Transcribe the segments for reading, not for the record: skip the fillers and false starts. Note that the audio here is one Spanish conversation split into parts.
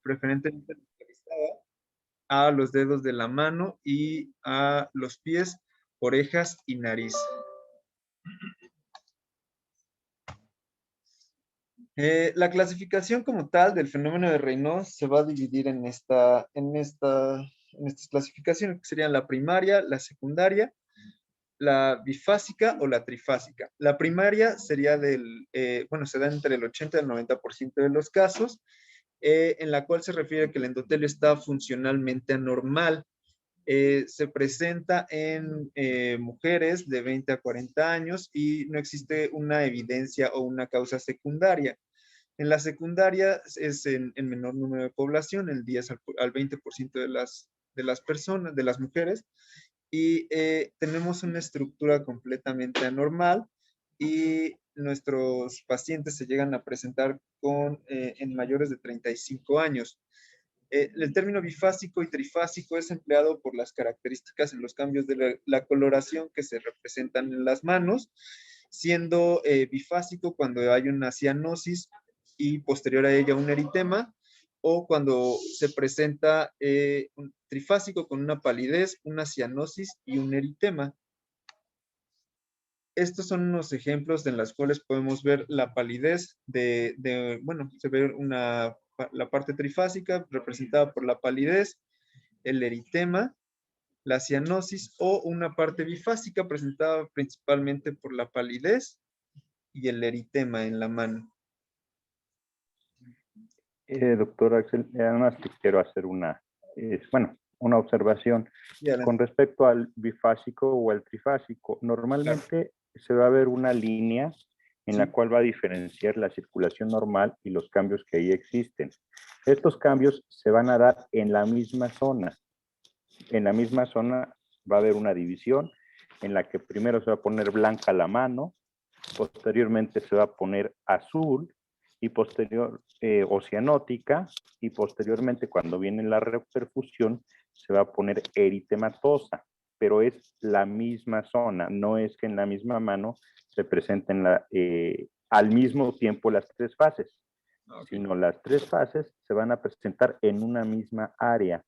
preferentemente localizada a los dedos de la mano y a los pies, orejas y nariz. La clasificación como tal del fenómeno de Raynaud se va a dividir en estas clasificaciones, que serían la primaria, la secundaria, la bifásica o la trifásica. La primaria sería se da entre el 80 y el 90% de los casos, en la cual se refiere a que el endotelio está funcionalmente anormal. Se presenta en mujeres de 20 a 40 años y no existe una evidencia o una causa secundaria. En la secundaria es en menor número de población, el 10 al 20% de las personas, de las mujeres, y tenemos una estructura completamente anormal y nuestros pacientes se llegan a presentar en mayores de 35 años. El término bifásico y trifásico es empleado por las características en los cambios de la coloración que se representan en las manos, siendo bifásico cuando hay una cianosis y posterior a ella un eritema, o cuando se presenta un trifásico con una palidez, una cianosis y un eritema. Estos son unos ejemplos en los cuales podemos ver la palidez se ve la parte trifásica representada por la palidez, el eritema, la cianosis, o una parte bifásica presentada principalmente por la palidez y el eritema en la mano. Doctor Axel, además te quiero hacer una observación. Con respecto al bifásico o al trifásico, normalmente se va a ver una línea en la cual va a diferenciar la circulación normal y los cambios que ahí existen. Estos cambios se van a dar en la misma zona. En la misma zona va a haber una división en la que primero se va a poner blanca la mano, posteriormente se va a poner azul y cianótica, y posteriormente cuando viene la reperfusión se va a poner eritematosa, pero es la misma zona, no es que en la misma mano se presenten al mismo tiempo las tres fases, sino las tres fases se van a presentar en una misma área.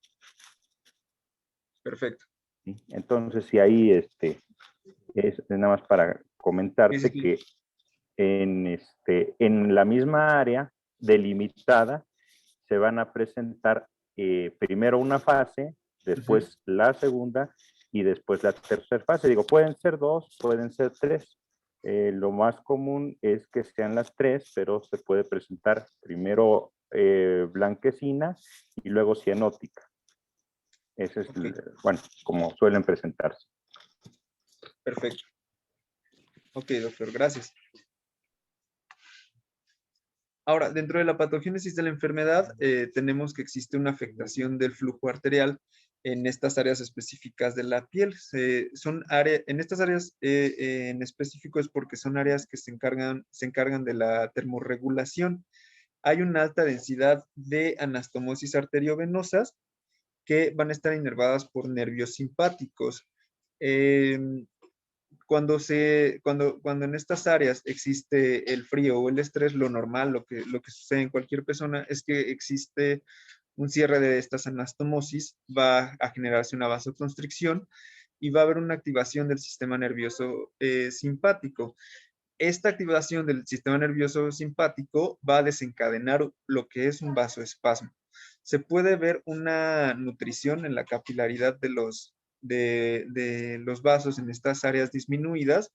Perfecto. Entonces, si ahí es nada más para comentarte que en la misma área delimitada se van a presentar primero una fase, después la segunda y después la tercera fase. Digo, pueden ser dos, pueden ser tres. Lo más común es que sean las tres, pero se puede presentar primero blanquecina y luego cianótica. Ese es, como suelen presentarse. Perfecto. Ok, doctor, gracias. Ahora, dentro de la patogénesis de la enfermedad, tenemos que existe una afectación del flujo arterial en estas áreas específicas de la piel. En estas áreas en específico es porque son áreas que se encargan de la termorregulación. Hay una alta densidad de anastomosis arteriovenosas que van a estar inervadas por nervios simpáticos. Cuando en estas áreas existe el frío o el estrés, lo normal, lo que sucede en cualquier persona es que existe un cierre de estas anastomosis, va a generarse una vasoconstricción y va a haber una activación del sistema nervioso simpático. Esta activación del sistema nervioso simpático va a desencadenar lo que es un vasoespasmo. Se puede ver una nutrición en la capilaridad de los vasos en estas áreas disminuidas,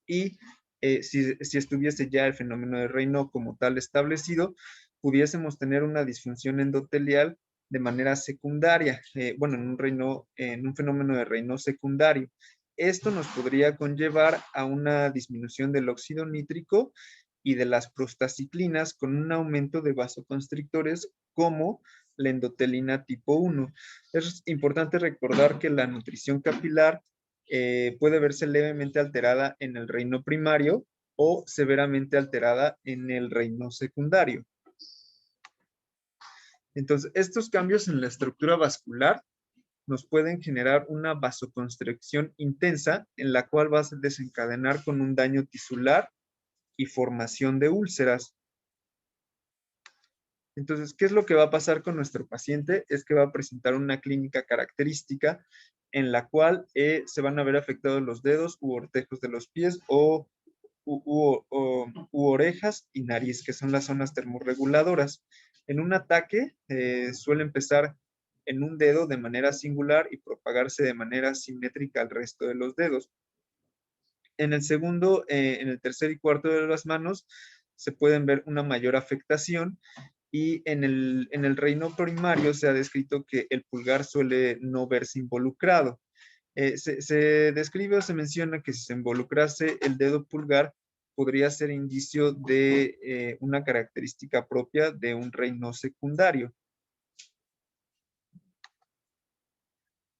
y si estuviese ya el fenómeno de Raynaud como tal establecido, pudiésemos tener una disfunción endotelial de manera secundaria, en un fenómeno de Raynaud secundario. Esto nos podría conllevar a una disminución del óxido nítrico y de las prostaciclinas con un aumento de vasoconstrictores como la endotelina tipo 1. Es importante recordar que la nutrición capilar puede verse levemente alterada en el Raynaud primario o severamente alterada en el Raynaud secundario. Entonces, estos cambios en la estructura vascular nos pueden generar una vasoconstricción intensa en la cual va a desencadenar con un daño tisular y formación de úlceras. Entonces, ¿qué es lo que va a pasar con nuestro paciente? Es que va a presentar una clínica característica en la cual se van a ver afectados los dedos u ortejos de los pies u orejas y nariz, que son las zonas termorreguladoras. En un ataque suele empezar en un dedo de manera singular y propagarse de manera simétrica al resto de los dedos. En el segundo, en el tercer y cuarto de las manos, se pueden ver una mayor afectación y en el reino primario se ha descrito que el pulgar suele no verse involucrado. Se describe o se menciona que si se involucrase el dedo pulgar, podría ser indicio de una característica propia de un reino secundario.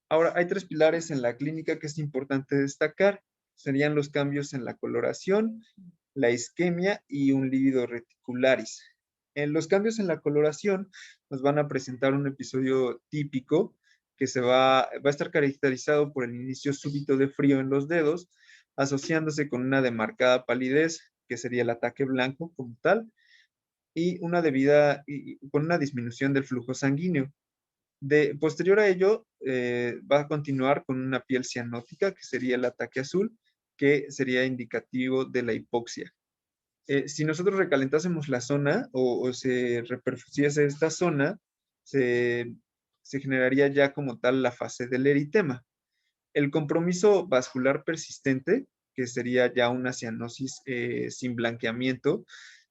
Ahora, hay 3 pilares en la clínica que es importante destacar. Serían los cambios en la coloración, la isquemia y un lívido reticularis. En los cambios en la coloración nos van a presentar un episodio típico que va a estar caracterizado por el inicio súbito de frío en los dedos, asociándose con una demarcada palidez, que sería el ataque blanco como tal, y con una disminución del flujo sanguíneo. Posterior a ello, va a continuar con una piel cianótica, que sería el ataque azul, que sería indicativo de la hipoxia. Si nosotros recalentásemos la zona o se reperfusiese esta zona, se generaría ya como tal la fase del eritema. El compromiso vascular persistente, que sería ya una cianosis sin blanqueamiento,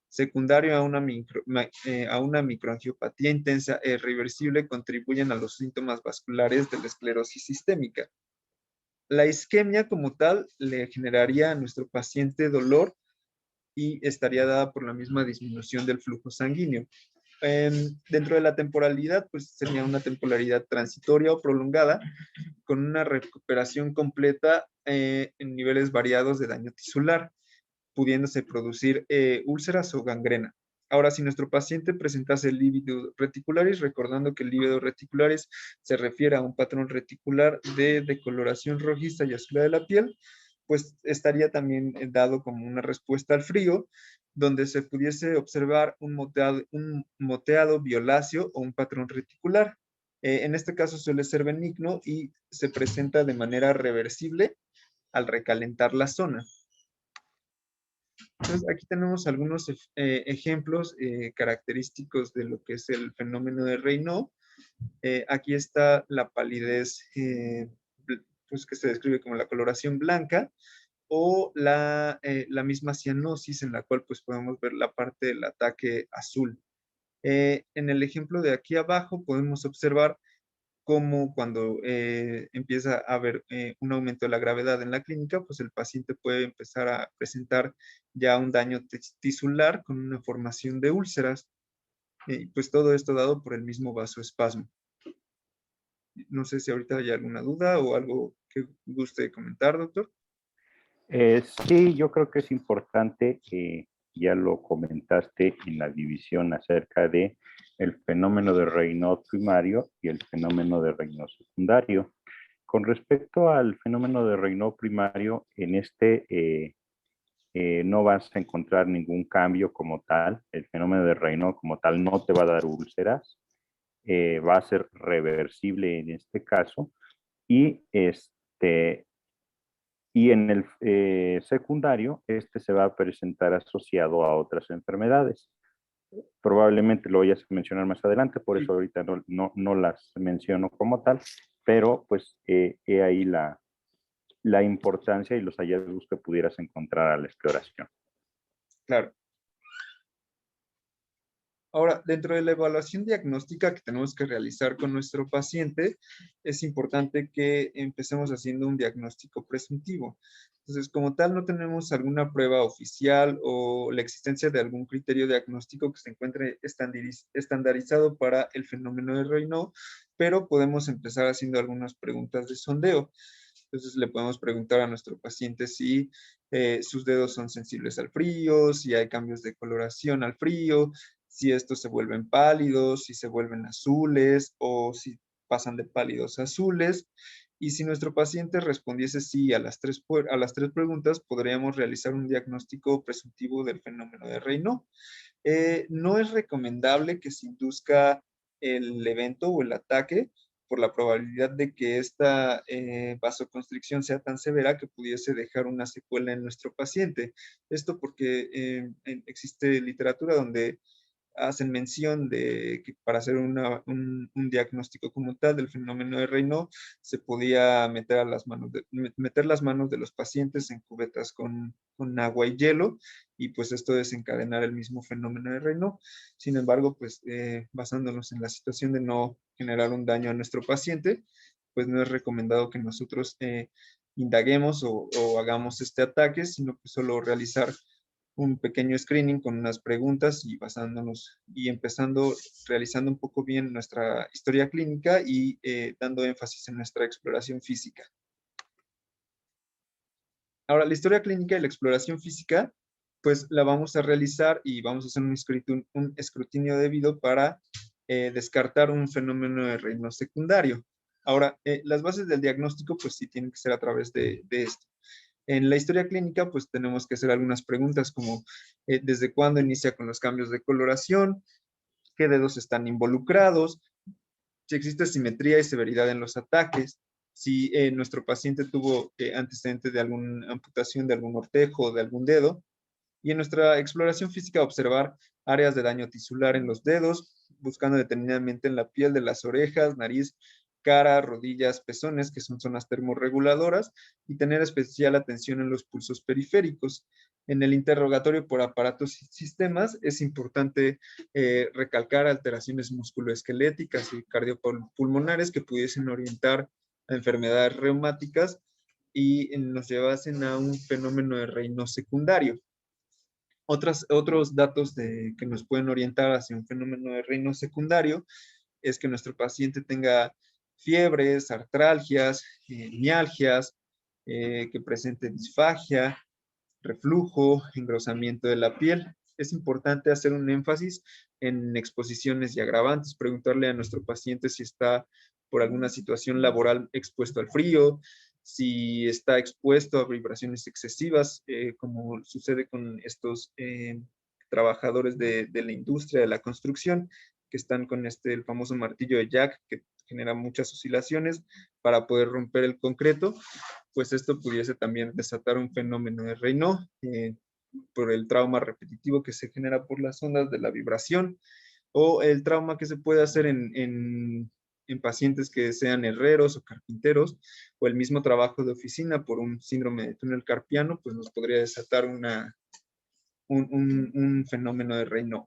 secundario a una microangiopatía intensa e irreversible, contribuyen a los síntomas vasculares de la esclerosis sistémica. La isquemia como tal le generaría a nuestro paciente dolor y estaría dada por la misma disminución del flujo sanguíneo. Dentro de la temporalidad, pues sería una temporalidad transitoria o prolongada, con una recuperación completa en niveles variados de daño tisular, pudiéndose producir úlceras o gangrena. Ahora, si nuestro paciente presentase el lívido reticularis, recordando que el lívido reticularis se refiere a un patrón reticular de decoloración rojiza y azul de la piel, pues estaría también dado como una respuesta al frío, donde se pudiese observar un moteado violáceo o un patrón reticular. En este caso suele ser benigno y se presenta de manera reversible al recalentar la zona. Entonces, aquí tenemos algunos ejemplos característicos de lo que es el fenómeno de Raynaud. Aquí está la palidez, pues que se describe como la coloración blanca, o la misma cianosis en la cual pues podemos ver la parte del ataque azul. En el ejemplo de aquí abajo podemos observar cómo cuando empieza a haber un aumento de la gravedad en la clínica, pues el paciente puede empezar a presentar ya un daño tisular con una formación de úlceras, pues todo esto dado por el mismo vasoespasmo. No sé si ahorita hay alguna duda o algo que guste comentar, doctor. Sí, yo creo que es importante, ya lo comentaste en la división acerca de el fenómeno de Raynaud primario y el fenómeno de Raynaud secundario. Con respecto al fenómeno de Raynaud primario, en no vas a encontrar ningún cambio como tal. El fenómeno de Raynaud como tal no te va a dar úlceras, va a ser reversible en este caso y y en el secundario, se va a presentar asociado a otras enfermedades. Probablemente lo vayas a mencionar más adelante, por eso ahorita no las menciono como tal, pero pues he ahí la importancia y los hallazgos que pudieras encontrar a la exploración. Claro. Ahora, dentro de la evaluación diagnóstica que tenemos que realizar con nuestro paciente, es importante que empecemos haciendo un diagnóstico presuntivo. Entonces, como tal, no tenemos alguna prueba oficial o la existencia de algún criterio diagnóstico que se encuentre estandarizado para el fenómeno de Raynaud, pero podemos empezar haciendo algunas preguntas de sondeo. Entonces, le podemos preguntar a nuestro paciente si sus dedos son sensibles al frío, si hay cambios de coloración al frío, si estos se vuelven pálidos, si se vuelven azules o si pasan de pálidos a azules. Y si nuestro paciente respondiese sí a las tres preguntas, podríamos realizar un diagnóstico presuntivo del fenómeno de Raynaud. No es recomendable que se induzca el evento o el ataque por la probabilidad de que esta vasoconstricción sea tan severa que pudiese dejar una secuela en nuestro paciente. Esto porque existe literatura donde hacen mención de que para hacer un diagnóstico como tal del fenómeno de Raynaud se podía meter las manos de los pacientes en cubetas con agua y hielo, y pues esto desencadenar el mismo fenómeno de Raynaud. Sin embargo, pues basándonos en la situación de no generar un daño a nuestro paciente, pues no es recomendado que nosotros indaguemos o hagamos este ataque, sino que solo realizar un pequeño screening con unas preguntas y basándonos y empezando realizando un poco bien nuestra historia clínica y dando énfasis en nuestra exploración física. Ahora, la historia clínica y la exploración física, pues la vamos a realizar y vamos a hacer un escrutinio debido para descartar un fenómeno de Raynaud secundario. Ahora, las bases del diagnóstico, pues sí tienen que ser a través de esto. En la historia clínica, pues tenemos que hacer algunas preguntas como desde cuándo inicia con los cambios de coloración, qué dedos están involucrados, si existe simetría y severidad en los ataques, si nuestro paciente tuvo antecedentes de alguna amputación de algún ortejo o de algún dedo, y en nuestra exploración física observar áreas de daño tisular en los dedos, buscando determinadamente en la piel de las orejas, nariz, cara, rodillas, pezones, que son zonas termorreguladoras, y tener especial atención en los pulsos periféricos. En el interrogatorio por aparatos y sistemas es importante recalcar alteraciones musculoesqueléticas y cardiopulmonares que pudiesen orientar a enfermedades reumáticas y nos llevasen a un fenómeno de Raynaud secundario. Otros datos que nos pueden orientar hacia un fenómeno de Raynaud secundario es que nuestro paciente tenga fiebres, artralgias, mialgias, que presente disfagia, reflujo, engrosamiento de la piel. Es importante hacer un énfasis en exposiciones y agravantes, preguntarle a nuestro paciente si está por alguna situación laboral expuesto al frío, si está expuesto a vibraciones excesivas, como sucede con estos trabajadores de la industria de la construcción, que están con el famoso martillo de Jack, que genera muchas oscilaciones para poder romper el concreto, pues esto pudiese también desatar un fenómeno de Raynaud por el trauma repetitivo que se genera por las ondas de la vibración, o el trauma que se puede hacer en pacientes que sean herreros o carpinteros, o el mismo trabajo de oficina por un síndrome de túnel carpiano, pues nos podría desatar un fenómeno de Raynaud.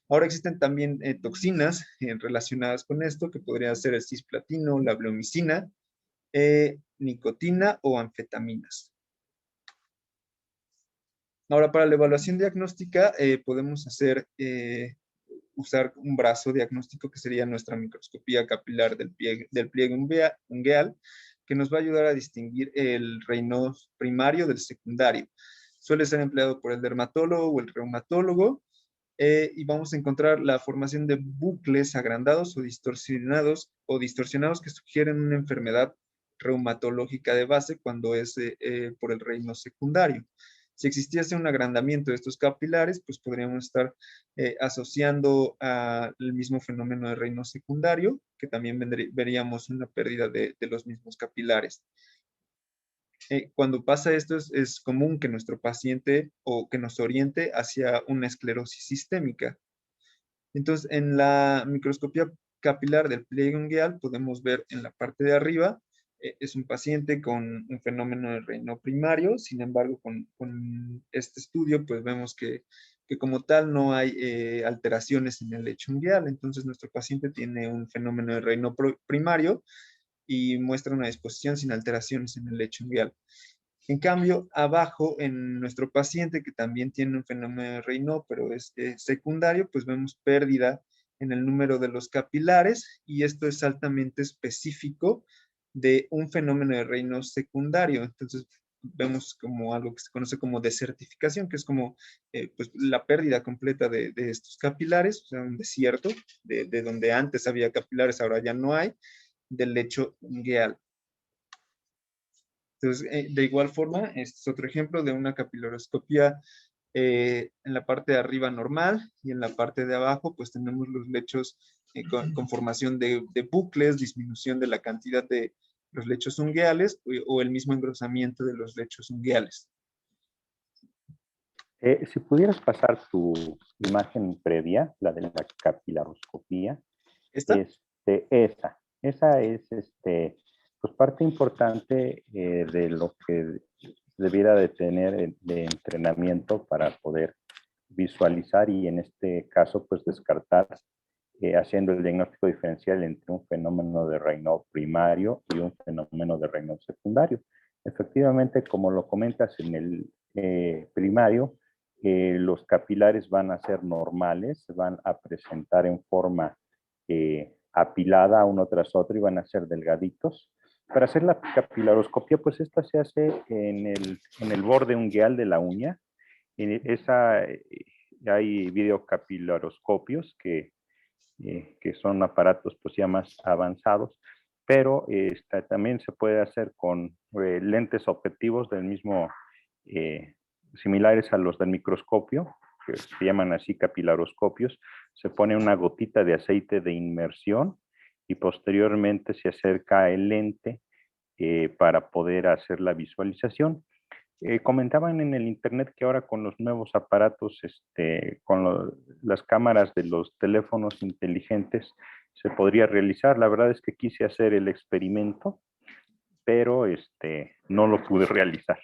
Ahora existen también toxinas relacionadas con esto, que podría ser el cisplatino, la bleomicina, nicotina o anfetaminas. Ahora, para la evaluación diagnóstica, podemos usar un brazo diagnóstico que sería nuestra microscopía capilar del pliegue ungueal, que nos va a ayudar a distinguir el Raynaud primario del secundario. Suele ser empleado por el dermatólogo o el reumatólogo, y vamos a encontrar la formación de bucles agrandados o distorsionados que sugieren una enfermedad reumatológica de base cuando es por el Raynaud secundario. Si existiese un agrandamiento de estos capilares, pues podríamos estar asociando al mismo fenómeno de Raynaud secundario, que también veríamos una pérdida de los mismos capilares. Cuando pasa esto es común que nuestro paciente o que nos oriente hacia una esclerosis sistémica. Entonces, en la microscopía capilar del pliegue ungueal podemos ver en la parte de arriba, es un paciente con un fenómeno de Raynaud primario. Sin embargo, con este estudio, pues vemos que como tal no hay alteraciones en el lecho ungueal. Entonces, nuestro paciente tiene un fenómeno de Raynaud primario y muestra una disposición sin alteraciones en el lecho ungueal. En cambio, abajo en nuestro paciente que también tiene un fenómeno de Raynaud, pero es secundario, pues vemos pérdida en el número de los capilares, y esto es altamente específico de un fenómeno de Raynaud secundario. Entonces vemos como algo que se conoce como desertificación, que es como pues, la pérdida completa de estos capilares, o sea, un desierto de donde antes había capilares, ahora ya no hay, del lecho ungueal. Entonces, de igual forma, este es otro ejemplo de una capilaroscopía en la parte de arriba normal y en la parte de abajo pues tenemos los lechos con formación de bucles, disminución de la cantidad de los lechos ungueales o el mismo engrosamiento de los lechos ungueales. Si pudieras pasar tu imagen previa, la de la capilaroscopía, ¿Esta? Esa es pues parte importante de lo que debiera de tener de entrenamiento para poder visualizar y en este caso pues descartar haciendo el diagnóstico diferencial entre un fenómeno de Raynaud primario y un fenómeno de Raynaud secundario. Efectivamente, como lo comentas en el primario, los capilares van a ser normales, van a presentar en forma apilada uno tras otro y van a ser delgaditos. Para hacer la capilaroscopia, pues esta se hace en el borde ungueal de la uña. Hay videocapilaroscopios que son aparatos pues ya más avanzados, pero también se puede hacer con lentes objetivos del mismo, similares a los del microscopio, que se llaman así capilaroscopios. Se pone una gotita de aceite de inmersión y posteriormente se acerca el lente para poder hacer la visualización. Comentaban en el internet que ahora con los nuevos aparatos, las cámaras de los teléfonos inteligentes se podría realizar. La verdad es que quise hacer el experimento, pero no lo pude realizar.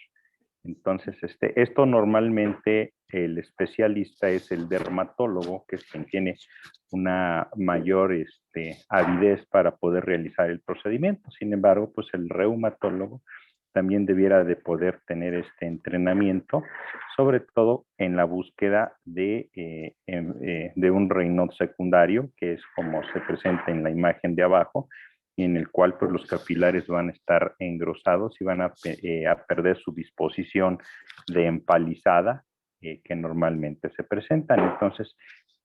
Entonces, esto normalmente el especialista es el dermatólogo, que es quien tiene una mayor avidez para poder realizar el procedimiento. Sin embargo, pues el reumatólogo también debiera de poder tener este entrenamiento, sobre todo en la búsqueda de un Raynaud secundario, que es como se presenta en la imagen de abajo, en el cual pues, los capilares van a estar engrosados y van a perder su disposición de empalizada que normalmente se presentan. Entonces,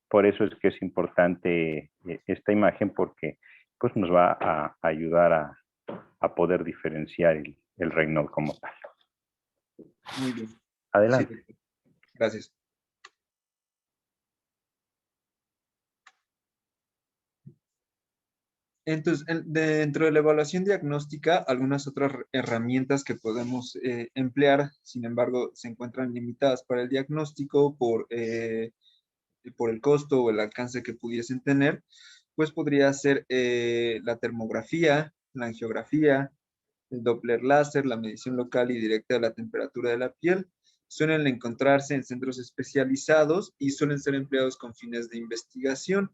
por eso es que es importante esta imagen, porque pues, nos va a ayudar a poder diferenciar el Raynaud como tal. Muy bien. Adelante. Sí, gracias. Entonces, dentro de la evaluación diagnóstica, algunas otras herramientas que podemos emplear, sin embargo, se encuentran limitadas para el diagnóstico por el costo o el alcance que pudiesen tener, pues podría ser la termografía, la angiografía, el Doppler láser, la medición local y directa de la temperatura de la piel. Suelen encontrarse en centros especializados y suelen ser empleados con fines de investigación.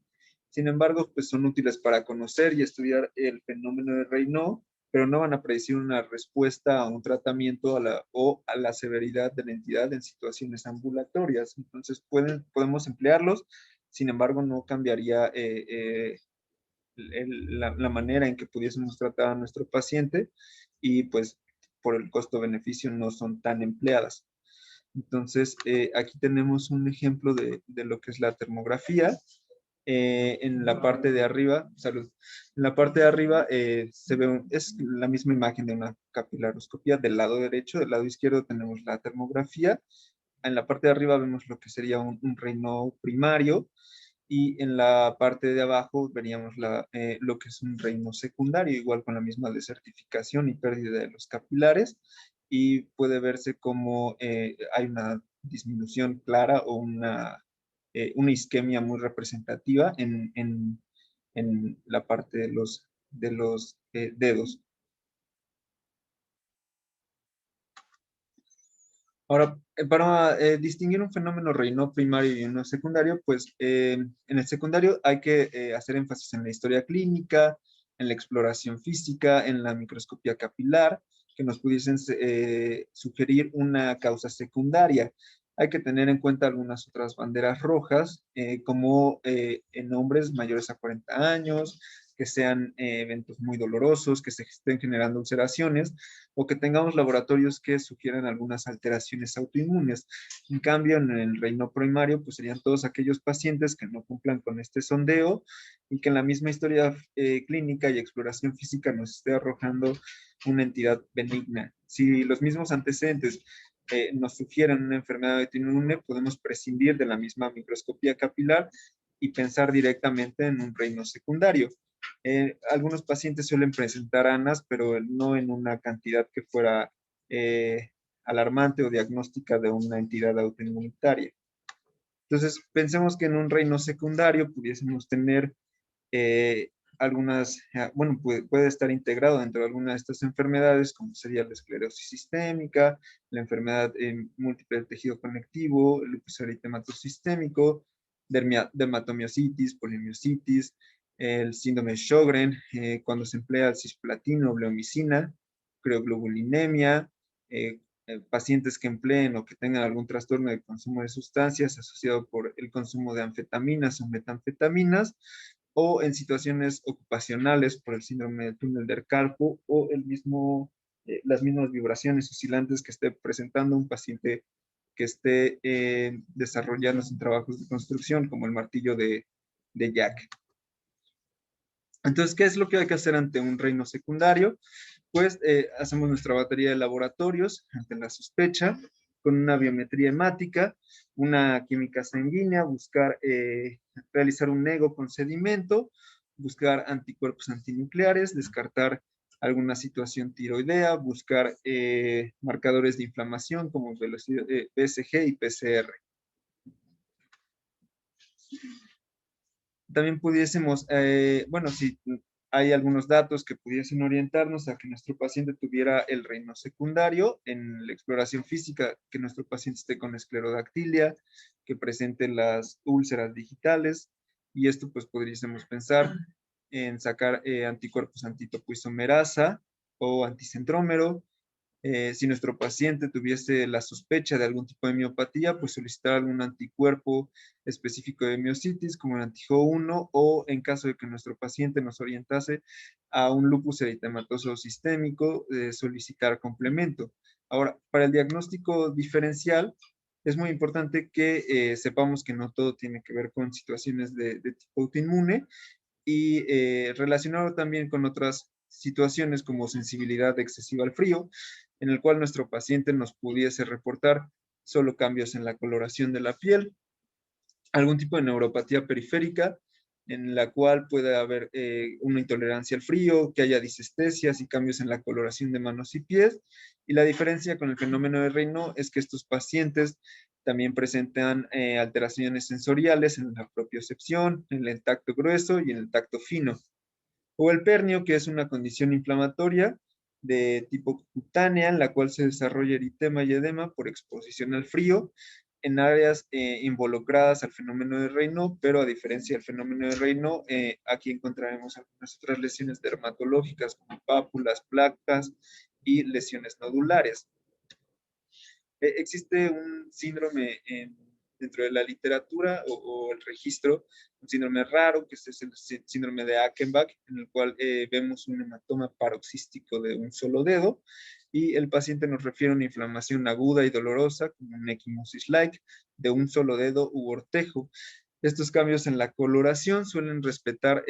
Sin embargo, pues son útiles para conocer y estudiar el fenómeno de Raynaud, pero no van a predecir una respuesta a un tratamiento o a la severidad de la entidad en situaciones ambulatorias. Entonces, podemos emplearlos, sin embargo, no cambiaría la manera en que pudiésemos tratar a nuestro paciente y pues por el costo-beneficio no son tan empleadas. Entonces, aquí tenemos un ejemplo de lo que es la termografía. En la parte de arriba, salud, en la parte de arriba se ve, es la misma imagen de una capilaroscopía del lado derecho, del lado izquierdo tenemos la termografía, en la parte de arriba vemos lo que sería un Raynaud primario, y en la parte de abajo veríamos lo que es un Raynaud secundario, igual con la misma desertificación y pérdida de los capilares, y puede verse como hay una disminución clara o una isquemia muy representativa en la parte de los dedos. Ahora, para distinguir un fenómeno Raynaud primario y uno secundario, pues en el secundario hay que hacer énfasis en la historia clínica, en la exploración física, en la microscopía capilar, que nos pudiesen sugerir una causa secundaria. Hay que tener en cuenta algunas otras banderas rojas, como en hombres mayores a 40 años, que sean eventos muy dolorosos, que se estén generando ulceraciones, o que tengamos laboratorios que sugieran algunas alteraciones autoinmunes. En cambio, en el reino primario, pues serían todos aquellos pacientes que no cumplan con este sondeo y que en la misma historia clínica y exploración física nos esté arrojando una entidad benigna. Si los mismos antecedentes nos sugieren una enfermedad autoinmune, podemos prescindir de la misma microscopía capilar y pensar directamente en un reino secundario. Algunos pacientes suelen presentar ANAS, pero no en una cantidad que fuera alarmante o diagnóstica de una entidad autoinmunitaria. Entonces, pensemos que en un reino secundario pudiésemos tener bueno, puede estar integrado dentro de alguna de estas enfermedades, como sería la esclerosis sistémica, la enfermedad múltiple del tejido conectivo, el lupus eritematoso sistémico, dermatomiositis, polimiositis, el síndrome de Sjögren, cuando se emplea el cisplatino o bleomicina, crioglobulinemia, pacientes que empleen o que tengan algún trastorno de consumo de sustancias asociado por el consumo de anfetaminas o metanfetaminas, o en situaciones ocupacionales por el síndrome del túnel del carpo o las mismas vibraciones oscilantes que esté presentando un paciente que esté desarrollando en trabajos de construcción, como el martillo de Jack. Entonces, ¿qué es lo que hay que hacer ante un reino secundario? Pues hacemos nuestra batería de laboratorios ante la sospecha, con una biometría hemática, una química sanguínea, buscar realizar un nego con sedimento, buscar anticuerpos antinucleares, descartar alguna situación tiroidea, buscar marcadores de inflamación como BSG y PCR. También pudiésemos, bueno, si hay algunos datos que pudiesen orientarnos a que nuestro paciente tuviera el reino secundario en la exploración física, que nuestro paciente esté con esclerodactilia, que presente las úlceras digitales, y esto pues podríamos pensar en sacar anticuerpos antitopoisomerasa o anticentrómero. Si nuestro paciente tuviese la sospecha de algún tipo de miopatía, pues solicitar algún anticuerpo específico de miositis, como el anti-Ho1, o en caso de que nuestro paciente nos orientase a un lupus eritematoso sistémico, solicitar complemento. Ahora, para el diagnóstico diferencial, es muy importante que sepamos que no todo tiene que ver con situaciones de tipo autoinmune, y relacionado también con otras situaciones como sensibilidad excesiva al frío, en el cual nuestro paciente nos pudiese reportar solo cambios en la coloración de la piel, algún tipo de neuropatía periférica, en la cual puede haber una intolerancia al frío, que haya disestesias y cambios en la coloración de manos y pies. Y la diferencia con el fenómeno de Raynaud es que estos pacientes también presentan alteraciones sensoriales en la propiocepción, en el tacto grueso y en el tacto fino. O el pernio, que es una condición inflamatoria de tipo cutánea, en la cual se desarrolla eritema y edema por exposición al frío en áreas involucradas al fenómeno de Raynaud, pero a diferencia del fenómeno de Raynaud, aquí encontraremos algunas otras lesiones dermatológicas como pápulas, placas y lesiones nodulares. Existe un síndrome dentro de la literatura o el registro, un síndrome raro, que es el síndrome de Achenbach, en el cual vemos un hematoma paroxístico de un solo dedo, y el paciente nos refiere a una inflamación aguda y dolorosa, como un equimosis-like, de un solo dedo u ortejo. Estos cambios en la coloración suelen respetar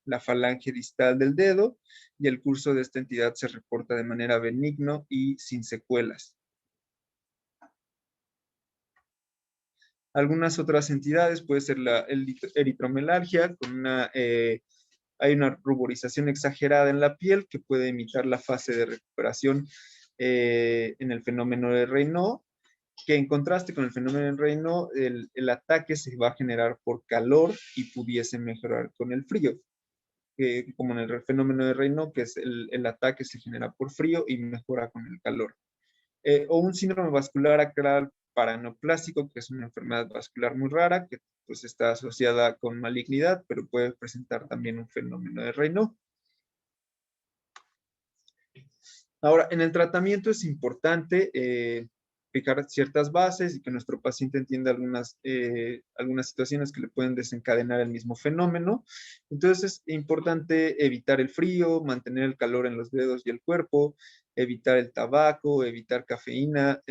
la falange distal del dedo, y el curso de esta entidad se reporta de manera benigno y sin secuelas. Algunas otras entidades, puede ser la eritromelalgia, hay una ruborización exagerada en la piel que puede imitar la fase de recuperación en el fenómeno de Raynaud, que en contraste con el fenómeno de Raynaud, el ataque se va a generar por calor y pudiese mejorar con el frío. Como en el fenómeno de Raynaud, que es el ataque se genera por frío y mejora con el calor. O un síndrome vascular acral paraneoplásico, que es una enfermedad vascular muy rara, que pues está asociada con malignidad, pero puede presentar también un fenómeno de Raynaud. Ahora, en el tratamiento es importante fijar ciertas bases y que nuestro paciente entienda algunas situaciones que le pueden desencadenar el mismo fenómeno. Entonces es importante evitar el frío, mantener el calor en los dedos y el cuerpo, evitar el tabaco, evitar cafeína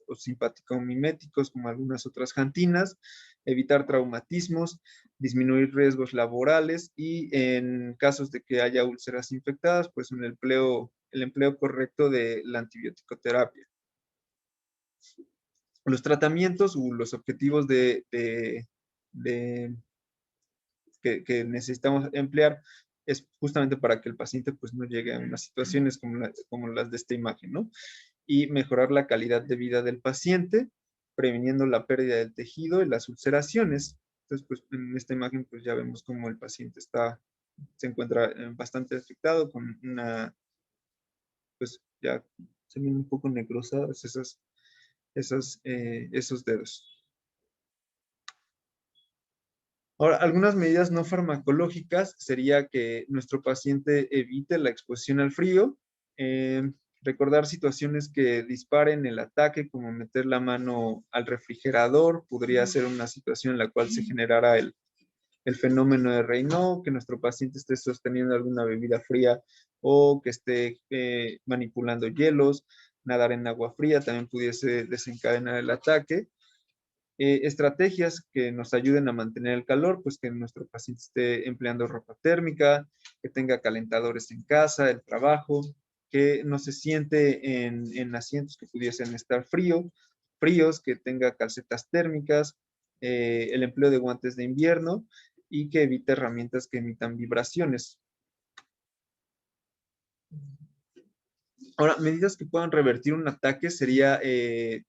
o simpaticomiméticos como algunas otras jantinas, evitar traumatismos, disminuir riesgos laborales y en casos de que haya úlceras infectadas, pues el empleo correcto de la antibiótico-terapia. Los tratamientos o los objetivos que necesitamos emplear es justamente para que el paciente pues no llegue a unas situaciones como las de esta imagen, ¿no? Y mejorar la calidad de vida del paciente, previniendo la pérdida del tejido y las ulceraciones. Entonces, pues en esta imagen pues ya vemos cómo el paciente se encuentra bastante afectado con pues ya se ven un poco necrosadas esos dedos. Ahora, algunas medidas no farmacológicas sería que nuestro paciente evite la exposición al frío, recordar situaciones que disparen el ataque, como meter la mano al refrigerador, podría ser una situación en la cual se generara el fenómeno de Raynaud, que nuestro paciente esté sosteniendo alguna bebida fría o que esté manipulando hielos, nadar en agua fría también pudiese desencadenar el ataque. Estrategias que nos ayuden a mantener el calor, pues que nuestro paciente esté empleando ropa térmica, que tenga calentadores en casa, el trabajo, que no se siente en asientos que pudiesen estar fríos, que tenga calcetas térmicas, el empleo de guantes de invierno y que evite herramientas que emitan vibraciones. Ahora, medidas que puedan revertir un ataque sería,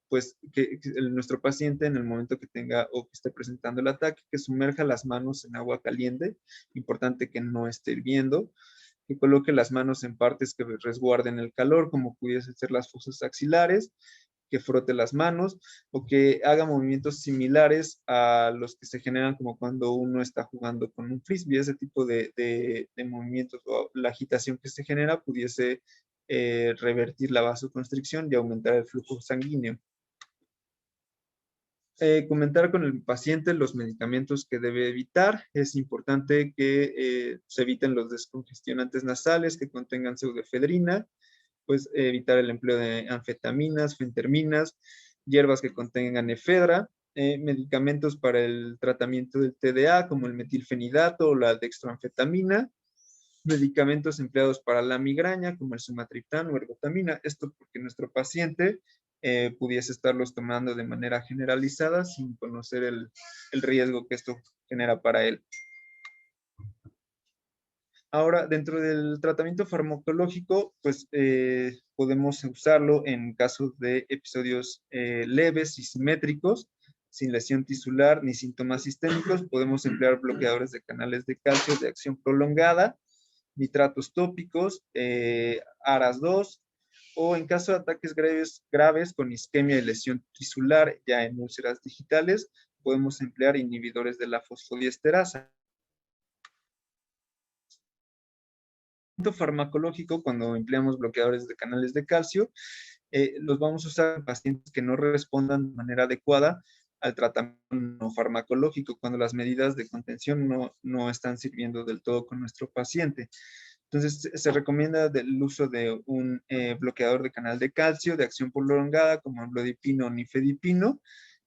pues, que nuestro paciente en el momento que tenga o que esté presentando el ataque, que sumerja las manos en agua caliente, importante que no esté hirviendo, que coloque las manos en partes que resguarden el calor, como pudiesen ser las fosas axilares, que frote las manos o que haga movimientos similares a los que se generan como cuando uno está jugando con un frisbee. Ese tipo de movimientos o la agitación que se genera pudiese revertir la vasoconstricción y aumentar el flujo sanguíneo. Comentar con el paciente los medicamentos que debe evitar. Es importante que se eviten los descongestionantes nasales que contengan pseudoefedrina, pues evitar el empleo de anfetaminas, fenterminas, hierbas que contengan efedra, medicamentos para el tratamiento del TDA como el metilfenidato o la dextroanfetamina, medicamentos empleados para la migraña como el sumatriptán o ergotamina. Esto porque nuestro paciente pudiese estarlos tomando de manera generalizada sin conocer el riesgo que esto genera para él. Ahora, dentro del tratamiento farmacológico, pues podemos usarlo en casos de episodios leves y simétricos, sin lesión tisular ni síntomas sistémicos. Podemos emplear bloqueadores de canales de calcio de acción prolongada, nitratos tópicos, ARAS 2, o en caso de ataques graves con isquemia y lesión tisular ya en úlceras digitales, podemos emplear inhibidores de la fosfodiesterasa. Farmacológico, cuando empleamos bloqueadores de canales de calcio, los vamos a usar en pacientes que no respondan de manera adecuada al tratamiento no farmacológico, cuando las medidas de contención no están sirviendo del todo con nuestro paciente. Entonces, se recomienda el uso de un bloqueador de canal de calcio de acción prolongada, como amlodipino o nifedipino.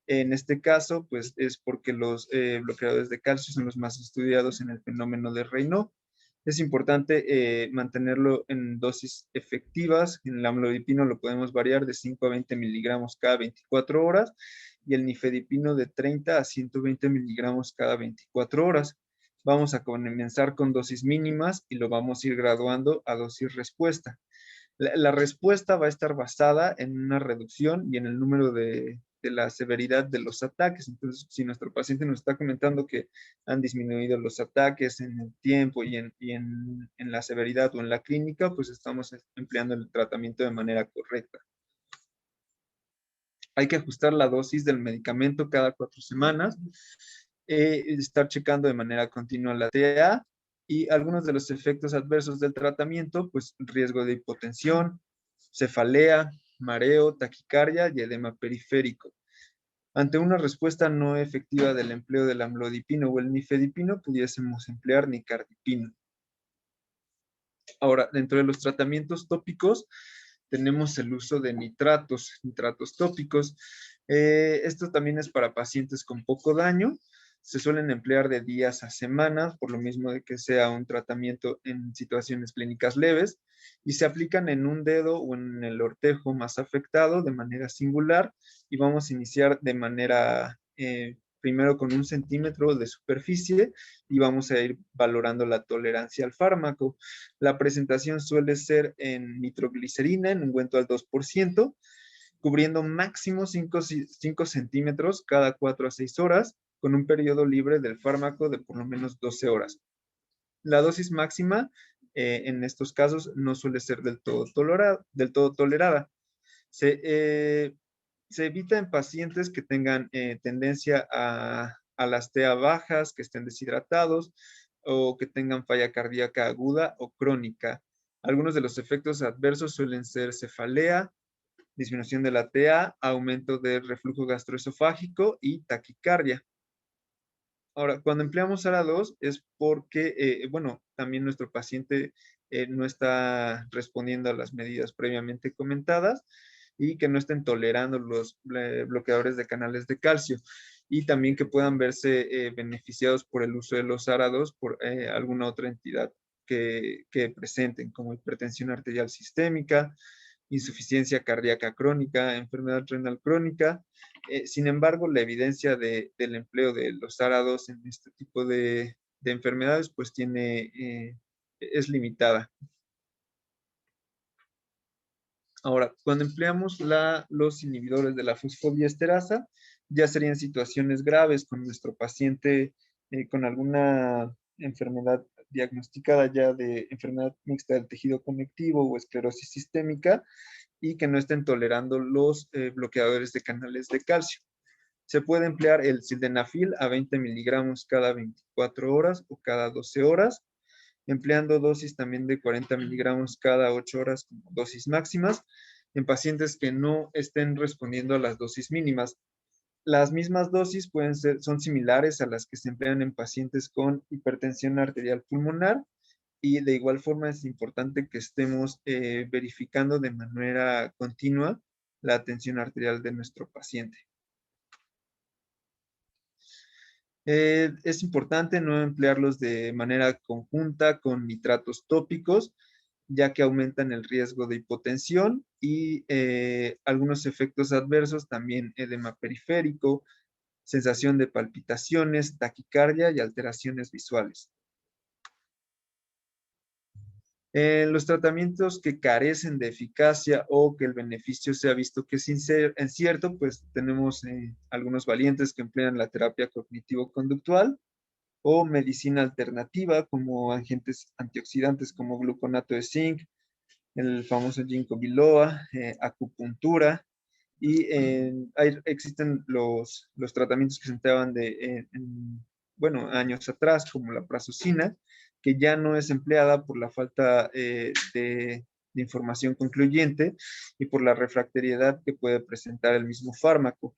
En este caso, pues es porque los bloqueadores de calcio son los más estudiados en el fenómeno de Raynaud. Es importante mantenerlo en dosis efectivas. En el amlodipino lo podemos variar de 5 a 20 miligramos cada 24 horas y el nifedipino de 30 a 120 miligramos cada 24 horas. Vamos a comenzar con dosis mínimas y lo vamos a ir graduando a dosis respuesta. La respuesta va a estar basada en una reducción y en el número de la severidad de los ataques. Entonces, si nuestro paciente nos está comentando que han disminuido los ataques en el tiempo y en la severidad o en la clínica, pues estamos empleando el tratamiento de manera correcta. Hay que ajustar la dosis del medicamento cada 4 semanas, estar checando de manera continua la TA y algunos de los efectos adversos del tratamiento, pues riesgo de hipotensión, cefalea, mareo, taquicardia y edema periférico. Ante una respuesta no efectiva del empleo del amlodipino o el nifedipino, pudiésemos emplear nicardipino. Ahora, dentro de los tratamientos tópicos, tenemos el uso de nitratos tópicos. Esto también es para pacientes con poco daño. Se suelen emplear de días a semanas, por lo mismo de que sea un tratamiento en situaciones clínicas leves, y se aplican en un dedo o en el ortejo más afectado de manera singular, y vamos a iniciar de manera, primero con 1 centímetro de superficie, y vamos a ir valorando la tolerancia al fármaco. La presentación suele ser en nitroglicerina, en ungüento al 2%, cubriendo máximo 5 centímetros cada 4 a 6 horas, con un periodo libre del fármaco de por lo menos 12 horas. La dosis máxima en estos casos no suele ser del todo tolerada. Se evita en pacientes que tengan tendencia a las TEA bajas, que estén deshidratados o que tengan falla cardíaca aguda o crónica. Algunos de los efectos adversos suelen ser cefalea, disminución de la TA, aumento del reflujo gastroesofágico y taquicardia. Ahora, cuando empleamos ARA2 es porque, bueno, también nuestro paciente no está respondiendo a las medidas previamente comentadas y que no estén tolerando los bloqueadores de canales de calcio, y también que puedan verse beneficiados por el uso de los ARA2 por alguna otra entidad que presenten, como hipertensión arterial sistémica, insuficiencia cardíaca crónica, enfermedad renal crónica. Sin embargo, la evidencia del empleo de los ARA2 en este tipo de enfermedades pues es limitada. Ahora, cuando empleamos los inhibidores de la fosfodiesterasa, ya serían situaciones graves con nuestro paciente con alguna enfermedad diagnosticada ya de enfermedad mixta del tejido conectivo o esclerosis sistémica, y que no estén tolerando los bloqueadores de canales de calcio. Se puede emplear el sildenafil a 20 miligramos cada 24 horas o cada 12 horas, empleando dosis también de 40 miligramos cada 8 horas como dosis máximas en pacientes que no estén respondiendo a las dosis mínimas. Las mismas dosis son similares a las que se emplean en pacientes con hipertensión arterial pulmonar, y de igual forma es importante que estemos verificando de manera continua la tensión arterial de nuestro paciente. Es importante no emplearlos de manera conjunta con nitratos tópicos, ya que aumentan el riesgo de hipotensión y algunos efectos adversos, también edema periférico, sensación de palpitaciones, taquicardia y alteraciones visuales. Los tratamientos que carecen de eficacia o que el beneficio se ha visto que es incierto, pues tenemos algunos valientes que emplean la terapia cognitivo-conductual o medicina alternativa como agentes antioxidantes como gluconato de zinc, el famoso ginkgo biloba, acupuntura, y existen los tratamientos que se empleaban bueno, años atrás, como la prazosin, que ya no es empleada por la falta de información concluyente y por la refractariedad que puede presentar el mismo fármaco.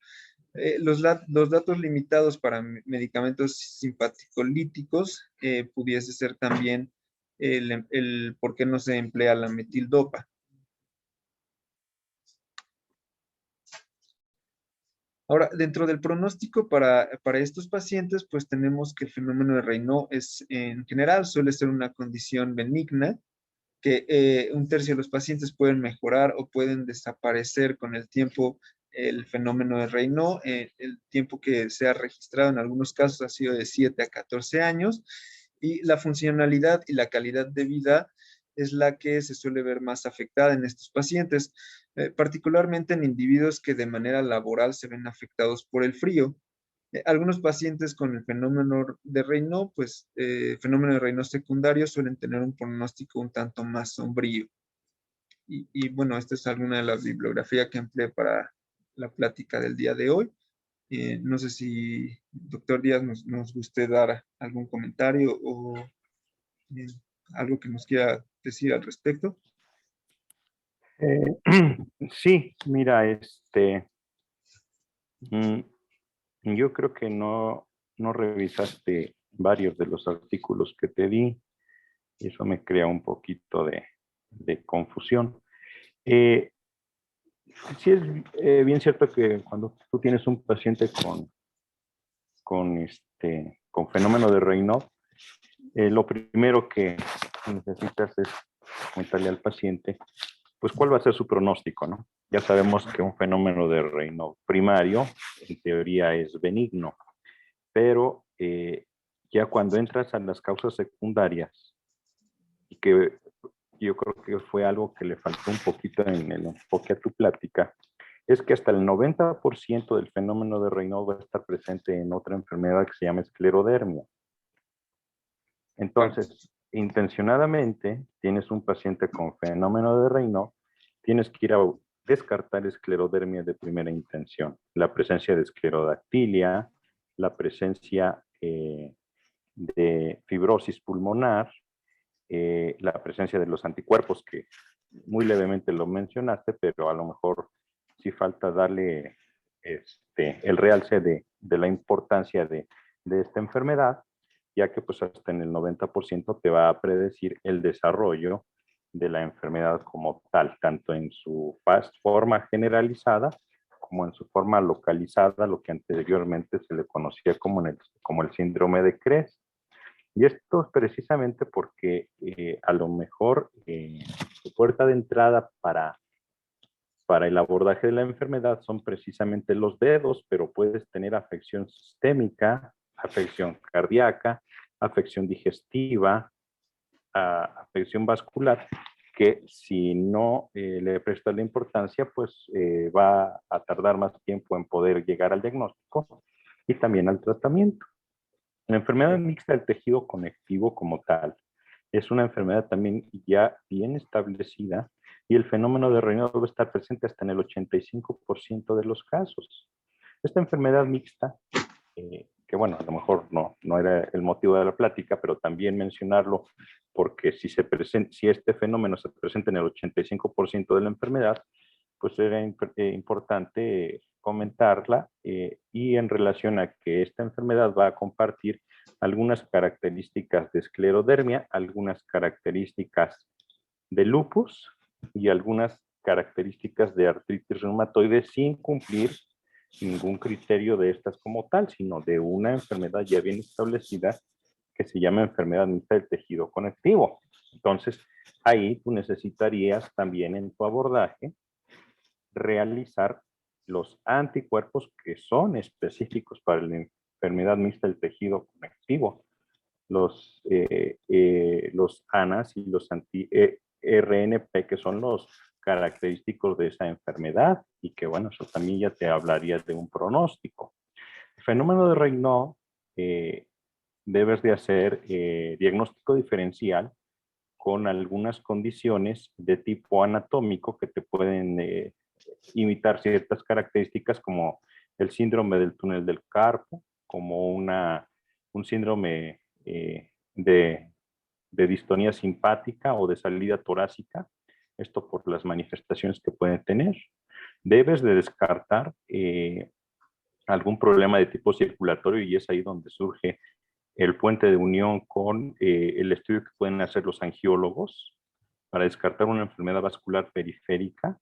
Los datos limitados para medicamentos simpaticolíticos pudiese ser también el por qué no se emplea la metildopa. Ahora, dentro del pronóstico para estos pacientes, pues tenemos que el fenómeno de Raynaud en general suele ser una condición benigna, que 1/3 de los pacientes pueden mejorar o pueden desaparecer con el tiempo el fenómeno de Raynaud. El tiempo que se ha registrado en algunos casos ha sido de 7 a 14 años, y la funcionalidad y la calidad de vida es la que se suele ver más afectada en estos pacientes, particularmente en individuos que de manera laboral se ven afectados por el frío. Algunos pacientes con el fenómeno de Raynaud, pues fenómeno de Raynaud secundario, suelen tener un pronóstico un tanto más sombrío. Y bueno, esta es alguna de la bibliografía que empleé para la plática del día de hoy. No sé si doctor Díaz nos guste dar algún comentario o algo que nos quiera decir al respecto. Sí, mira, mm, yo creo que no revisaste varios de los artículos que te di y eso me crea un poquito de confusión. Eh, sí es bien cierto que cuando tú tienes un paciente con fenómeno de Raynaud, lo primero que necesitas es comentarle al paciente, pues cuál va a ser su pronóstico, ¿no? Ya sabemos que un fenómeno de Raynaud primario, en teoría, es benigno, pero ya cuando entras a las causas secundarias, y que yo creo que fue algo que le faltó un poquito en el enfoque a tu plática, es que hasta el 90% del fenómeno de Raynaud va a estar presente en otra enfermedad que se llama esclerodermia. Entonces, intencionadamente, tienes un paciente con fenómeno de Raynaud, tienes que ir a descartar esclerodermia de primera intención. La presencia de esclerodactilia, la presencia de fibrosis pulmonar, la presencia de los anticuerpos, que muy levemente lo mencionaste, pero a lo mejor sí falta darle el realce de la importancia de esta enfermedad, ya que pues hasta en el 90% te va a predecir el desarrollo de la enfermedad como tal, tanto en su forma generalizada como en su forma localizada, lo que anteriormente se le conocía como el síndrome de Cres. Y esto es precisamente porque a lo mejor su puerta de entrada para el abordaje de la enfermedad son precisamente los dedos, pero puedes tener afección sistémica, afección cardíaca, afección digestiva, afección vascular, que si no le prestas la importancia, pues va a tardar más tiempo en poder llegar al diagnóstico y también al tratamiento. La enfermedad mixta del tejido conectivo como tal es una enfermedad también ya bien establecida y el fenómeno de Raynaud debe estar presente hasta en el 85% de los casos. Esta enfermedad mixta, que bueno, a lo mejor no era el motivo de la plática, pero también mencionarlo porque si este fenómeno se presenta en el 85% de la enfermedad, pues era importante comentarla y en relación a que esta enfermedad va a compartir algunas características de esclerodermia, algunas características de lupus y algunas características de artritis reumatoide sin cumplir ningún criterio de estas como tal, sino de una enfermedad ya bien establecida que se llama enfermedad mixta del tejido conectivo. Entonces, ahí tú necesitarías también en tu abordaje realizar los anticuerpos que son específicos para la enfermedad mixta del tejido conectivo, los ANAS y los anti-RNP, que son los característicos de esa enfermedad y que, bueno, eso también ya te hablaría de un pronóstico. El fenómeno de Raynaud, debes de hacer diagnóstico diferencial con algunas condiciones de tipo anatómico que te pueden imitar ciertas características como el síndrome del túnel del carpo, como un síndrome de distonía simpática o de salida torácica, esto por las manifestaciones que pueden tener. Debes de descartar algún problema de tipo circulatorio y es ahí donde surge el puente de unión con el estudio que pueden hacer los angiólogos para descartar una enfermedad vascular periférica,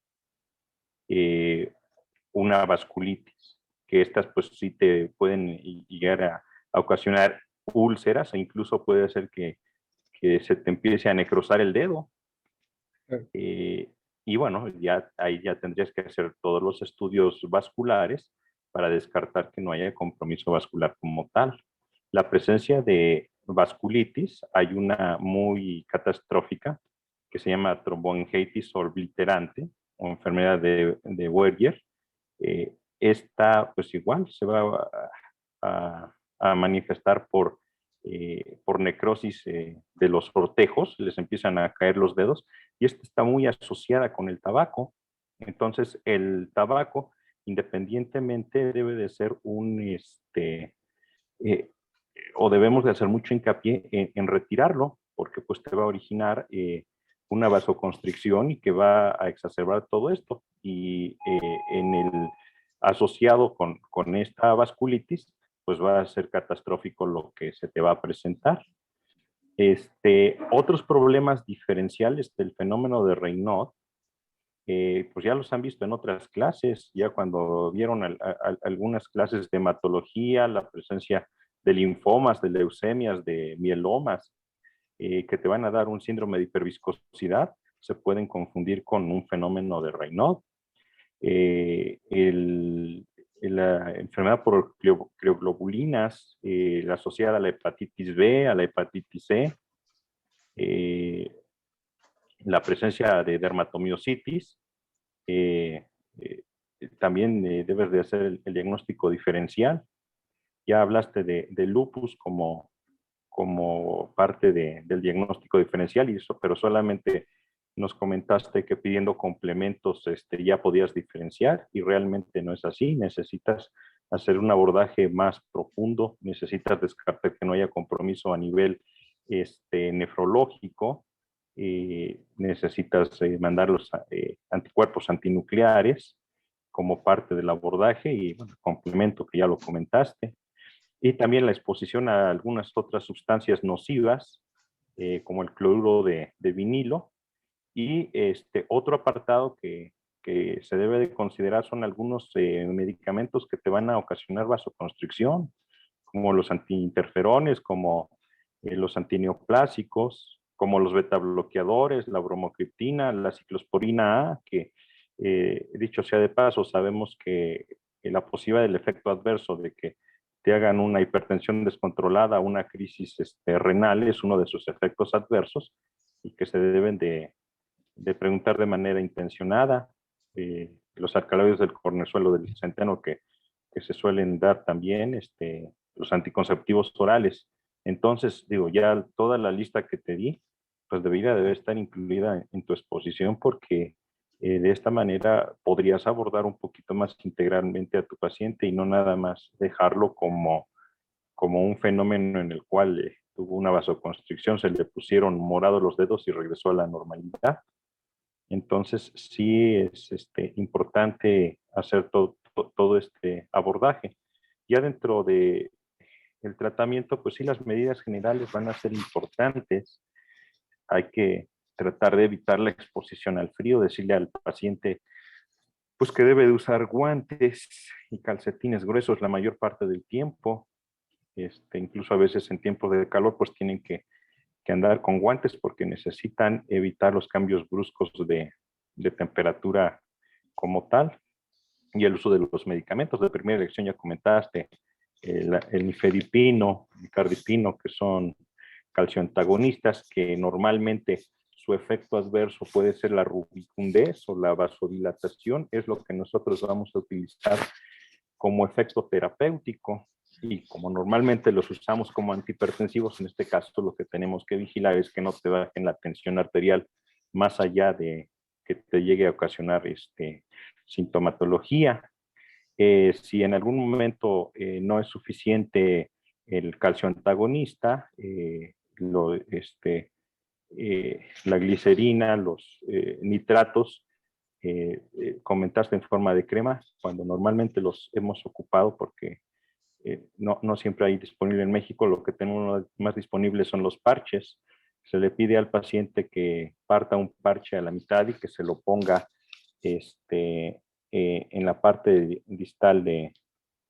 una vasculitis, que estas pues sí te pueden llegar a ocasionar úlceras e incluso puede hacer que se te empiece a necrosar el dedo. Y bueno, ahí ya tendrías que hacer todos los estudios vasculares para descartar que no haya compromiso vascular como tal. La presencia de vasculitis, hay una muy catastrófica que se llama tromboangiitis obliterante o enfermedad de Weber. Esta pues igual se va a manifestar por necrosis de los cortejos, les empiezan a caer los dedos y esta está muy asociada con el tabaco. Entonces el tabaco independientemente debe de ser eh, o debemos de hacer mucho hincapié en retirarlo porque pues te va a originar una vasoconstricción y que va a exacerbar todo esto. Y asociado con esta vasculitis, pues va a ser catastrófico lo que se te va a presentar. Otros problemas diferenciales del fenómeno de Raynaud, pues ya los han visto en otras clases, ya cuando vieron algunas clases de hematología, la presencia de linfomas, de leucemias, de mielomas, que te van a dar un síndrome de hiperviscosidad, se pueden confundir con un fenómeno de Raynaud. La enfermedad por crioglobulinas, la asociada a la hepatitis B, a la hepatitis C, la presencia de dermatomiositis, también debes de hacer el diagnóstico diferencial. Ya hablaste de lupus como parte del diagnóstico diferencial, pero solamente nos comentaste que pidiendo complementos ya podías diferenciar, y realmente no es así. Necesitas hacer un abordaje más profundo, necesitas descartar que no haya compromiso a nivel nefrológico, necesitas mandar los anticuerpos antinucleares como parte del abordaje, y bueno, complemento que ya lo comentaste. Y también la exposición a algunas otras sustancias nocivas, como el cloruro de vinilo. Y otro apartado que se debe de considerar son algunos medicamentos que te van a ocasionar vasoconstricción, como los antiinterferones, como los antineoplásicos, como los betabloqueadores, la bromocriptina, la ciclosporina A, que dicho sea de paso, sabemos que la posibilidad del efecto adverso de que te hagan una hipertensión descontrolada, una crisis renal, es uno de sus efectos adversos, y que se deben de preguntar de manera intencionada. Los alcaloides del cornezuelo del centeno que se suelen dar también, los anticonceptivos orales. Entonces, digo, ya toda la lista que te di, pues debe estar incluida en tu exposición, porque de esta manera podrías abordar un poquito más integralmente a tu paciente y no nada más dejarlo como un fenómeno en el cual tuvo una vasoconstricción, se le pusieron morados los dedos y regresó a la normalidad. Entonces, sí es importante hacer todo este abordaje. Ya dentro del tratamiento, pues sí, las medidas generales van a ser importantes. Hay que tratar de evitar la exposición al frío, decirle al paciente pues que debe de usar guantes y calcetines gruesos la mayor parte del tiempo. Incluso a veces en tiempos de calor pues tienen que andar con guantes, porque necesitan evitar los cambios bruscos de temperatura como tal. Y el uso de los medicamentos de primera elección, ya comentaste, el nifedipino, el cardipino, que son calcioantagonistas, que normalmente su efecto adverso puede ser la rubicundez o la vasodilatación, es lo que nosotros vamos a utilizar como efecto terapéutico. Y como normalmente los usamos como antihipertensivos, en este caso lo que tenemos que vigilar es que no te bajen la tensión arterial más allá de que te llegue a ocasionar sintomatología. Si en algún momento no es suficiente el calcio antagonista, la glicerina, los nitratos, comentaste en forma de crema, cuando normalmente los hemos ocupado porque no siempre hay disponible en México. Lo que tenemos más disponible son los parches. Se le pide al paciente que parta un parche a la mitad y que se lo ponga en la parte distal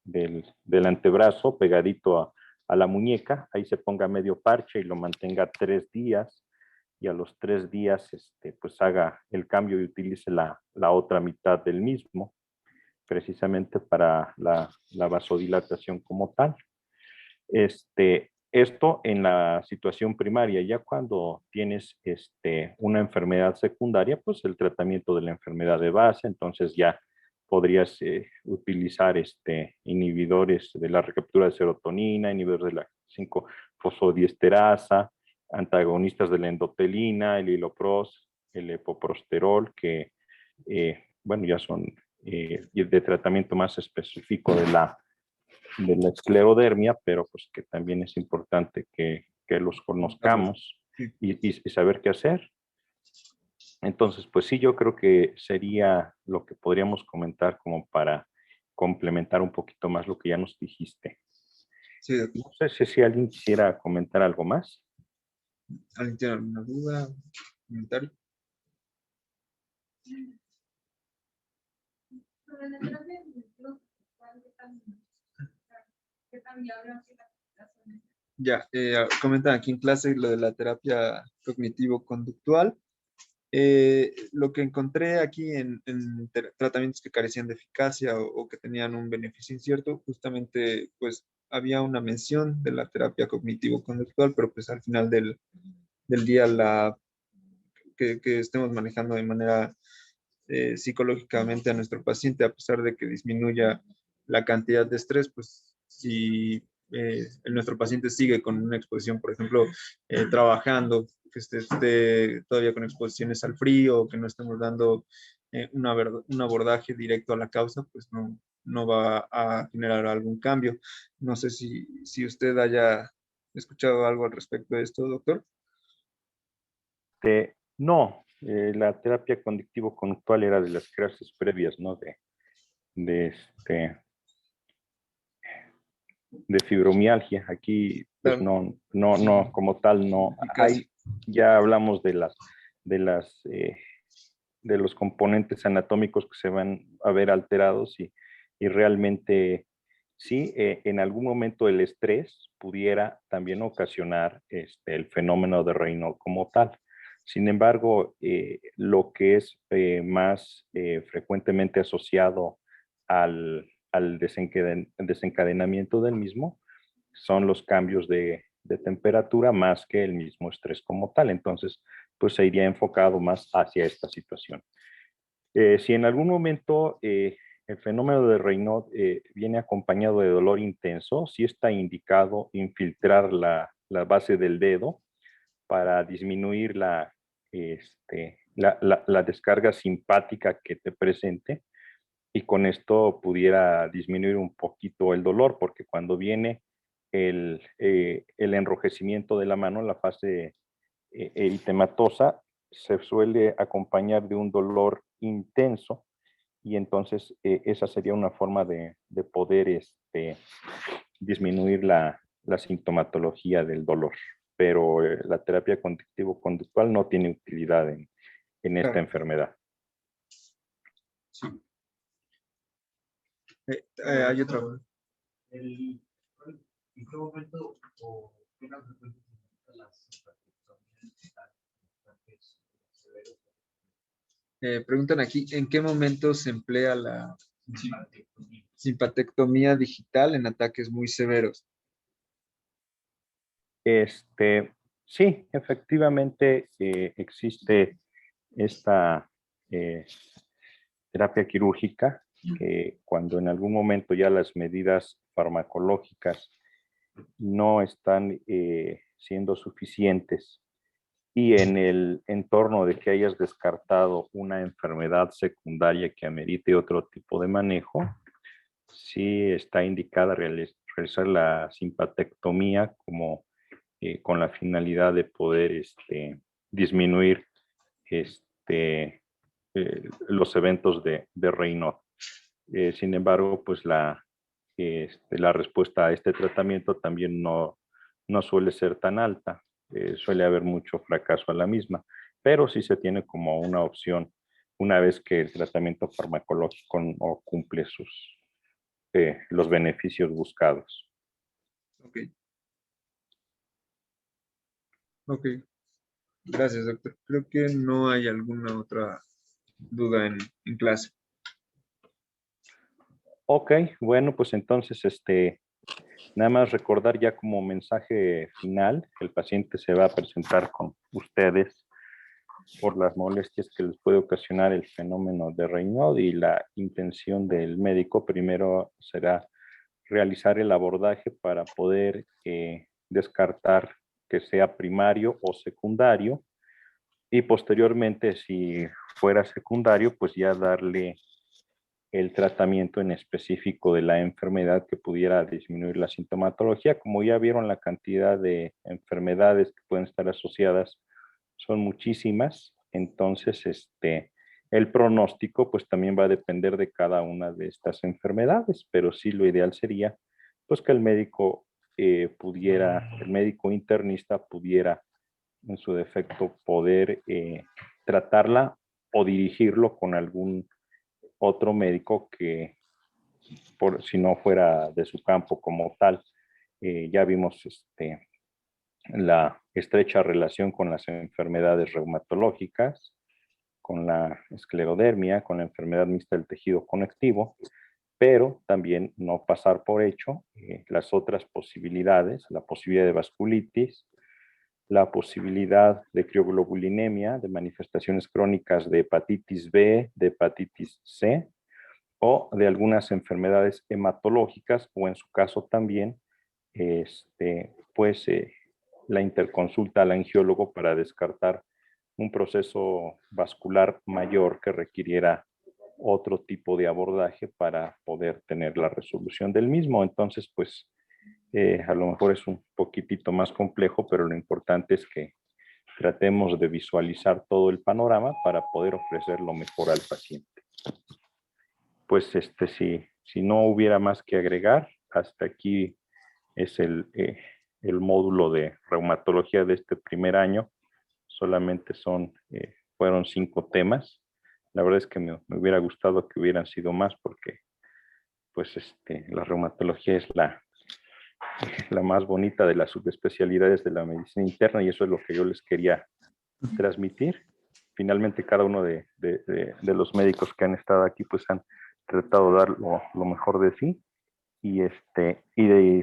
del antebrazo, pegadito a la muñeca. Ahí se ponga medio parche y lo mantenga 3 días. Y a los 3 días pues haga el cambio y utilice la otra mitad del mismo, precisamente para la vasodilatación como tal. Esto en la situación primaria. Ya cuando tienes una enfermedad secundaria, pues el tratamiento de la enfermedad de base, entonces ya podrías utilizar inhibidores de la recaptura de serotonina, inhibidores de la 5-fosfodiesterasa, antagonistas de la endotelina, el hilopros, el epoprosterol, que bueno, ya son de tratamiento más específico de la esclerodermia, pero pues que también es importante que los conozcamos y saber qué hacer. Entonces, pues sí, yo creo que sería lo que podríamos comentar como para complementar un poquito más lo que ya nos dijiste. Sí, No sé si alguien quisiera comentar algo más. ¿alguien tiene alguna duda, comentario? Ya, comentan aquí en clase lo de la terapia cognitivo-conductual. Lo que encontré aquí en tratamientos que carecían de eficacia o que tenían un beneficio incierto, justamente pues había una mención de la terapia cognitivo-conductual, pero pues al final del día que estemos manejando de manera psicológicamente a nuestro paciente, a pesar de que disminuya la cantidad de estrés, pues si nuestro paciente sigue con una exposición, por ejemplo, trabajando, que esté todavía con exposiciones al frío, que no estemos dando un abordaje directo a la causa, pues no va a generar algún cambio. No sé si usted haya escuchado algo al respecto de esto, doctor. No, la terapia cognitivo-conductual era de las clases previas, ¿no? De, este, de fibromialgia. Aquí, pues Claro, no, como tal, no eficacia. hay. Ya hablamos de las, de los componentes anatómicos que se van a ver alterados y realmente sí, en algún momento el estrés pudiera también ocasionar el fenómeno de Raynaud como tal. Sin embargo, lo que es más frecuentemente asociado al desencadenamiento del mismo son los cambios de temperatura más que el mismo estrés como tal. Entonces, pues se iría enfocado más hacia esta situación. Si en algún momento el fenómeno de Raynaud viene acompañado de dolor intenso, sí está indicado infiltrar la base del dedo para disminuir la descarga simpática que te presente y con esto pudiera disminuir un poquito el dolor, porque cuando viene el enrojecimiento de la mano, la fase eritematosa, se suele acompañar de un dolor intenso y entonces esa sería una forma de poder disminuir la sintomatología del dolor. Pero la terapia cognitivo-conductual no tiene utilidad en esta Claro, enfermedad. sí. Hay otra. ¿En qué momento o qué tan frecuentes son las preguntan aquí, ¿en qué momento se emplea la simpatectomía digital en ataques muy severos? Sí, efectivamente existe esta eh, terapia quirúrgica que cuando en algún momento ya las medidas farmacológicas no están siendo suficientes y en el entorno de que hayas descartado una enfermedad secundaria que amerite otro tipo de manejo, sí está indicada realizar la simpatectomía como con la finalidad de poder disminuir este, los eventos de Raynaud. Sin embargo, pues la respuesta a este tratamiento también no suele ser tan alta, suele haber mucho fracaso a la misma, pero sí se tiene como una opción una vez que el tratamiento farmacológico no cumple los beneficios buscados. Ok, ok. Gracias, doctor. Creo que no hay alguna otra duda en clase. Ok, bueno, pues entonces, nada más recordar ya como mensaje final, que el paciente se va a presentar con ustedes por las molestias que les puede ocasionar el fenómeno de Raynaud y la intención del médico primero será realizar el abordaje para poder descartar que sea primario o secundario y posteriormente si fuera secundario pues ya darle el tratamiento en específico de la enfermedad que pudiera disminuir la sintomatología. Como ya vieron, la cantidad de enfermedades que pueden estar asociadas son muchísimas Entonces, el pronóstico pues también va a depender de cada una de estas enfermedades, pero sí lo ideal sería pues que el médico el médico internista pudiera en su defecto poder tratarla o dirigirlo con algún otro médico que si no fuera de su campo como tal. Ya vimos la estrecha relación con las enfermedades reumatológicas, con la esclerodermia, con la enfermedad mixta del tejido conectivo, pero también no pasar por hecho las otras posibilidades, la posibilidad de vasculitis, la posibilidad de crioglobulinemia, de manifestaciones crónicas de hepatitis B, de hepatitis C, o de algunas enfermedades hematológicas, o en su caso también, pues la interconsulta al angiólogo para descartar un proceso vascular mayor que requiriera otro tipo de abordaje para poder tener la resolución del mismo. Entonces, pues, a lo mejor es un poquitito más complejo, pero lo importante es que tratemos de visualizar todo el panorama para poder ofrecer lo mejor al paciente. Pues, si no hubiera más que agregar, hasta aquí es el módulo de reumatología de este primer año. Solamente fueron 5 temas. La verdad es que me hubiera gustado que hubieran sido más porque pues la reumatología es la más bonita de las subespecialidades de la medicina interna y eso es lo que yo les quería transmitir. Finalmente cada uno de los médicos que han estado aquí pues han tratado de dar lo mejor de sí y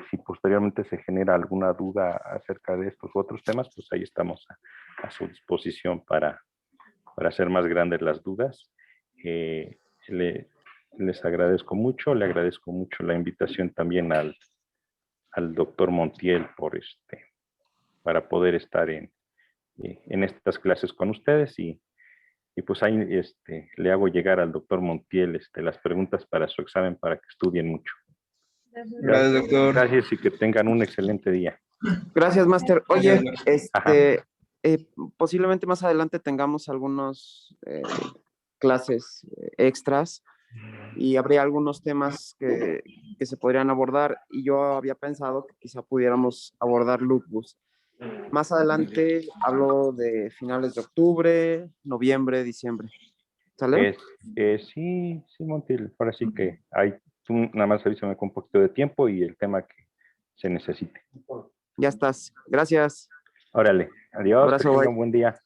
si posteriormente se genera alguna duda acerca de estos otros temas, pues ahí estamos a su disposición para hacer más grandes las dudas. Les agradezco mucho, le agradezco mucho la invitación también al doctor Montiel para poder estar en estas clases con ustedes y pues ahí le hago llegar al doctor Montiel las preguntas para su examen para que estudien mucho. Gracias, doctor. Gracias y que tengan un excelente día. Gracias, Máster. Oye, posiblemente más adelante tengamos algunas clases extras y habría algunos temas que se podrían abordar y yo había pensado que quizá pudiéramos abordar lupus. Más adelante hablo de finales de octubre, noviembre, diciembre. ¿Sale? Sí, Montiel, ahora sí que tú nada más avísame con un poquito de tiempo y el tema que se necesite. Ya estás. Gracias. Órale, adiós, Abrazo, que tengan un buen día.